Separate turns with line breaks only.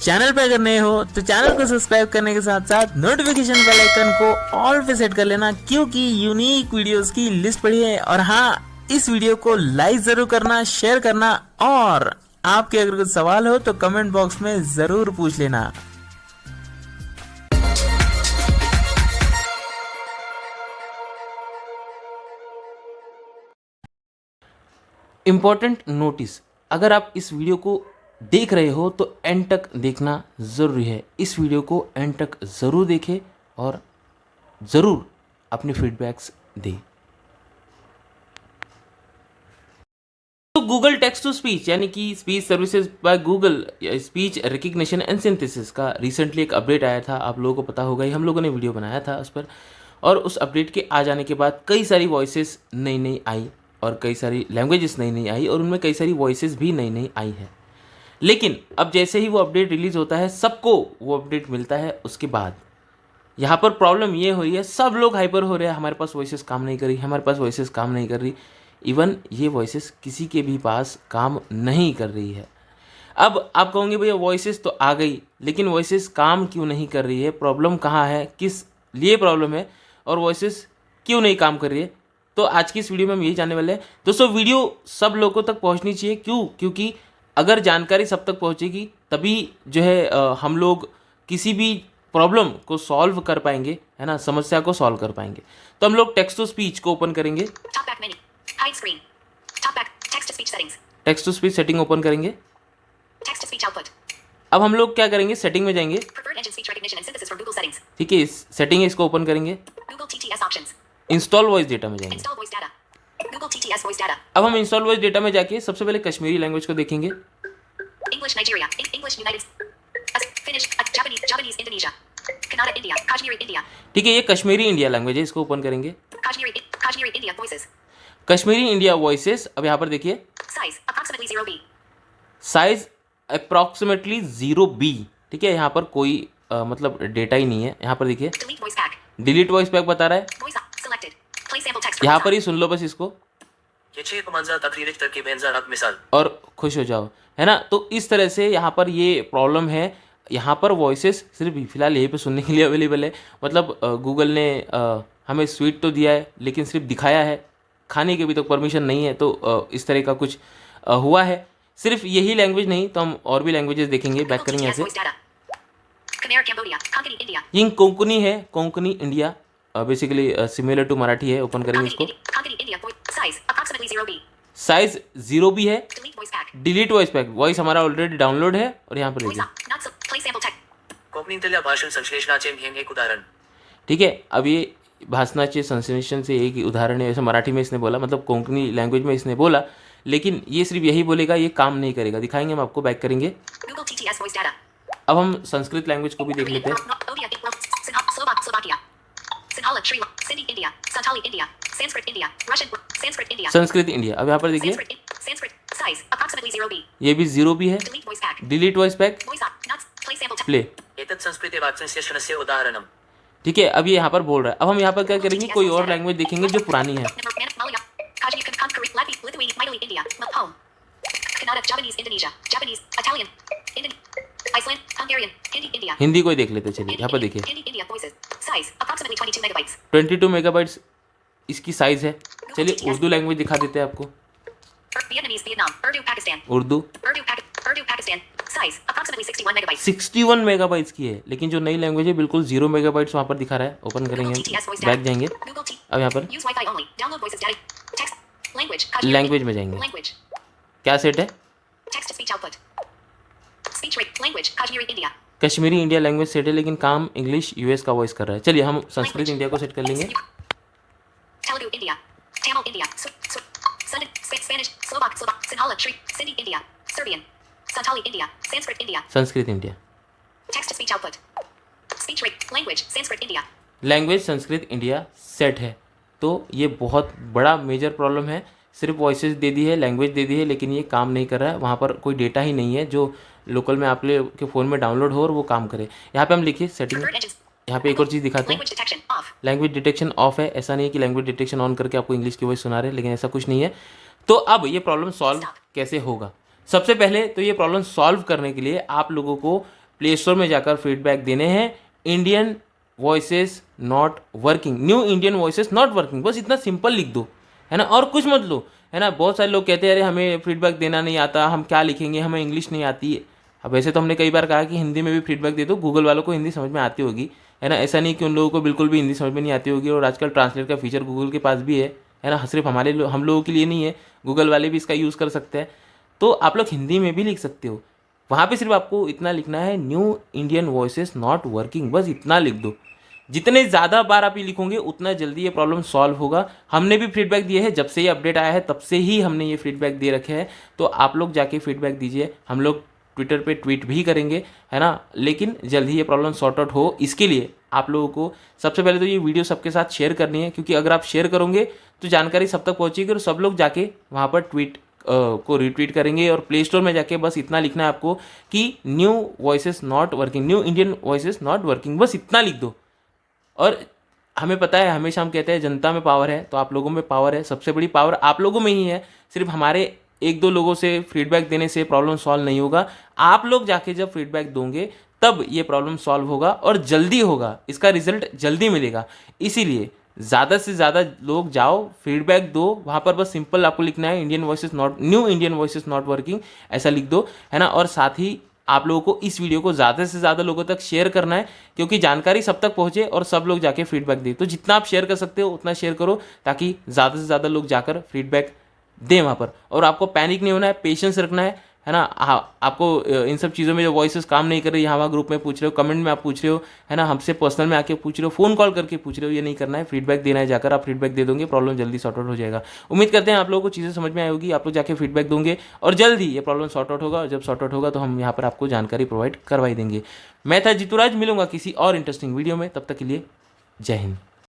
Channel पे अगर नए हो तो चैनल को सब्सक्राइब करने के साथ साथ नोटिफिकेशन बेल आइकन को ऑल पे सेट कर लेना, क्योंकि यूनिक वीडियोस की लिस्ट पड़ी है। और हाँ, इस वीडियो को लाइक जरूर करना, शेयर करना, और आपके अगर कुछ सवाल हो तो कमेंट बॉक्स में जरूर पूछ लेना। इम्पोर्टेंट नोटिस, अगर आप इस वीडियो को देख रहे हो तो एंड तक देखना ज़रूरी है। इस वीडियो को एंड तक ज़रूर देखें और ज़रूर अपने फीडबैक्स दें। तो गूगल टेक्स्ट टू स्पीच यानी कि speech services by Google speech recognition and synthesis का रिसेंटली एक अपडेट आया था। आप लोगों को पता होगा ही, हम लोगों ने वीडियो बनाया था उस पर। और उस अपडेट के आ जाने के बाद कई सारी वॉइसेस नई नई आई और कई सारी लैंग्वेजेस नई नई आई और उनमें कई सारी वॉइसेस भी नई नई आई है। लेकिन अब जैसे ही वो अपडेट रिलीज़ होता है, सबको वो अपडेट मिलता है उसके बाद यहाँ पर प्रॉब्लम ये हो रही है, सब लोग हाइपर हो रहे हैं, हमारे पास वॉइसेस काम नहीं कर रही, हमारे पास वॉइसेस काम नहीं कर रही। इवन ये वॉइसेस किसी के भी पास काम नहीं कर रही है। अब आप कहोगे भैया वॉइसेस तो आ गई, लेकिन वॉइसेस काम क्यों नहीं कर रही है, प्रॉब्लम कहाँ है, किस लिए प्रॉब्लम है और वॉइसेस क्यों नहीं काम कर रही है। तो आज की इस वीडियो में हम यही जानने वाले हैं। दोस्तों, वीडियो सब लोगों तक पहुंचनी चाहिए। क्योंकि अगर जानकारी सब तक पहुंचेगी तभी जो है हम लोग किसी भी प्रॉब्लम को सॉल्व कर पाएंगे, है ना, समस्या को सॉल्व कर पाएंगे। तो हम लोग टेक्स्ट टू स्पीच को ओपन करेंगे, text to speech setting open करेंगे। अब हम लोग क्या करेंगे, सेटिंग में जाएंगे, ठीक है, इस सेटिंग है, इसको ओपन करेंगे, इंस्टॉल वॉइस डेटा में जाएंगे। अब हम इंस्टॉल वॉइस डेटा में जाके सबसे पहले कश्मीरी लैंग्वेज को देखेंगे। English Nigeria, English United, finish, Japanese Indonesia, Kannada India, Kashmiri India. ठीक है, ये कश्मीरी इंडिया लैंग्वेज है, इसको ओपन करेंगे। Kashmiri India voices, Kashmiri India voices. अब यहाँ पर देखिए, साइज अप्रॉक्सीमेटली 0B। ठीक है, यहाँ पर कोई मतलब डेटा ही नहीं है। यहाँ पर देखिए डिलीट वॉइस पैक बता रहा है, यहाँ पर ही सुन लो बस इसको और खुश हो जाओ, है ना। तो इस तरह से यहाँ पर ये प्रॉब्लम है। यहाँ पर वॉइसेस सिर्फ फिलहाल यहीं पे सुनने के लिए अवेलेबल है। मतलब गूगल ने हमें स्वीट तो दिया है, लेकिन सिर्फ दिखाया है, खाने की भी तो परमिशन नहीं है। तो इस तरह का कुछ हुआ है। सिर्फ यही लैंग्वेज नहीं, तो हम और भी लैंग्वेजेस देखेंगे। बैक करेंगे ऐसे, ये कोंकणी है, Konkani India, basically similar to Marathi है। ओपन करेंगे इसको, साइज 0B है, डिलीट वॉइस पैक, वॉइस हमारा ऑलरेडी डाउनलोड है। और यहाँ पर देखिए, ठीक है, अब ये भाषणाचे संश्लेषण से एक उदाहरण है। ऐसे मराठी में इसने बोला, मतलब कोंकणी लैंग्वेज में इसने बोला, लेकिन ये सिर्फ यही बोलेगा, ये काम नहीं करेगा। दिखाएंगे हम आपको, बैक करेंगे। अब हम संस्कृत लैंग्वेज को भी देख लेते हैं। संस्कृत इंडिया, अब यहाँ पर देखिए, ये भी 0B है, डिलीट वॉइस पैक, प्ले। ठीक है, अब ये यहाँ पर बोल रहा है। अब हम यहाँ पर क्या करेंगे, कोई और लैंग्वेज देखेंगे जो पुरानी है। हिंदी को ही देख लेते, चलिए यहाँ पर देखिए, 22 मेगाबाइट्स इसकी साइज है। चलिए उर्दू लैंग्वेज दिखा देते हैं आपको, उर्दू 61 मेगाबाइट्स की है, लेकिन जो नई लैंग्वेज है बिल्कुल 0 मेगाबाइट्स वहाँ पर दिखा रहा है। ओपन करेंगे, बैक जाएंगे। अब यहाँ पर लैंग्वेज में जाएंगे, क्या सेट है, कश्मीरी इंडिया लैंग्वेज सेट है, लेकिन काम इंग्लिश यूएस का वॉइस कर रहा है। चलिए हम संस्कृत इंडिया को सेट कर लेंगे। Sanskrit India, language Sanskrit India set है। तो ये बहुत बड़ा मेजर प्रॉब्लम है। सिर्फ वॉइसेस दे दी है, लैंग्वेज दे दी है, लेकिन ये काम नहीं कर रहा है। वहाँ पर कोई डेटा ही नहीं है जो लोकल में आप लोग के फ़ोन में डाउनलोड हो और वो काम करे। यहाँ पे हम लिखिए सेटिंग, यहाँ पे एक और चीज़ दिखाते हैं, लैंग्वेज डिटेक्शन ऑफ है। ऐसा नहीं है कि लैंग्वेज डिटेक्शन ऑन करके आपको इंग्लिश की वॉइस सुना रहे, लेकिन ऐसा कुछ नहीं है। तो अब ये प्रॉब्लम सॉल्व कैसे होगा? सबसे पहले तो ये प्रॉब्लम सॉल्व करने के लिए आप लोगों को प्ले स्टोर में जाकर फीडबैक देने हैं। Indian voices not working, new Indian voices not working, बस इतना सिंपल लिख दो, है ना, और कुछ मत लो, है ना। बहुत सारे लोग कहते हैं अरे हमें फीडबैक देना नहीं आता, हम क्या लिखेंगे, हमें इंग्लिश नहीं आती है। अब वैसे तो हमने कई बार कहा कि हिंदी में भी फीडबैक दे दो, गूगल वालों को हिंदी समझ में आती होगी, है ना। ऐसा नहीं कि उन लोगों को बिल्कुल भी हिंदी समझ में नहीं आती होगी। और आजकल ट्रांसलेट का फीचर गूगल के पास भी है ना, सिर्फ हम लोगों के लिए नहीं है, गूगल वाले भी इसका यूज़ कर सकते हैं। तो आप लोग हिंदी में भी लिख सकते हो, वहाँ पे सिर्फ आपको इतना लिखना है, new Indian voices not working, बस इतना लिख दो। जितने ज़्यादा बार आप ये लिखोगे उतना जल्दी ये प्रॉब्लम सॉल्व होगा। हमने भी फीडबैक दिए है, जब से ये अपडेट आया है तब से ही हमने ये फीडबैक दे रखे हैं। तो आप लोग जाके फीडबैक दीजिए, हम लोग ट्विटर पे ट्वीट भी करेंगे, है ना। लेकिन जल्द ही ये प्रॉब्लम सॉर्ट आउट हो, इसके लिए आप लोगों को सबसे पहले तो ये वीडियो सबके साथ शेयर करनी है, क्योंकि अगर आप शेयर करोगे तो जानकारी सब तक पहुँचेगी और सब लोग जाके वहाँ पर ट्वीट को रिट्वीट करेंगे। और प्ले स्टोर में जाके बस इतना लिखना है आपको कि new voices not working, new Indian voices not working, बस इतना लिख दो। और हमें पता है, हमेशा हम कहते हैं जनता में पावर है, तो आप लोगों में पावर है, सबसे बड़ी पावर आप लोगों में ही है। सिर्फ हमारे एक दो लोगों से फीडबैक देने से प्रॉब्लम सॉल्व नहीं होगा, आप लोग जाके जब फीडबैक दोगे तब ये प्रॉब्लम सॉल्व होगा और जल्दी होगा, इसका रिजल्ट जल्दी मिलेगा। इसीलिए ज़्यादा से ज़्यादा लोग जाओ, फीडबैक दो, वहाँ पर बस सिंपल आपको लिखना है Indian voices not, new Indian voices not working, ऐसा लिख दो, है ना। और साथ ही आप लोगों को इस वीडियो को ज़्यादा से ज़्यादा लोगों तक शेयर करना है, क्योंकि जानकारी सब तक पहुंचे और सब लोग जाके फीडबैक दें। तो जितना आप शेयर कर सकते हो उतना शेयर करो, ताकि ज़्यादा से ज़्यादा लोग जाकर फीडबैक दें वहाँ पर। और आपको पैनिक नहीं होना है, पेशेंस रखना है ना। हाँ, आपको इन सब चीज़ों में जो वॉइसेस काम नहीं कर रही, यहाँ वहाँ ग्रुप में पूछ रहे हो, कमेंट में आप पूछ रहे हो, है ना, हमसे पर्सनल में आके पूछ रहे हो, फ़ोन कॉल करके पूछ रहे हो, ये नहीं करना है, फीडबैक देना है। जाकर आप फीडबैक दे दोगे, प्रॉब्लम जल्दी सॉर्ट आउट हो जाएगा। उम्मीद करते हैं आप लोगों को चीज़ें समझ में आई होगी, आप लोग जाके फीडबैक दोगे और जल्द ही ये प्रॉब्लम सॉर्ट आउट होगा। और जब सॉर्ट आउट होगा तो हम यहाँ पर आपको जानकारी प्रोवाइड करवाई देंगे। मैं था जीतूराज, मिलूंगा किसी और इंटरेस्टिंग वीडियो में, तब तक के लिए जय हिंद।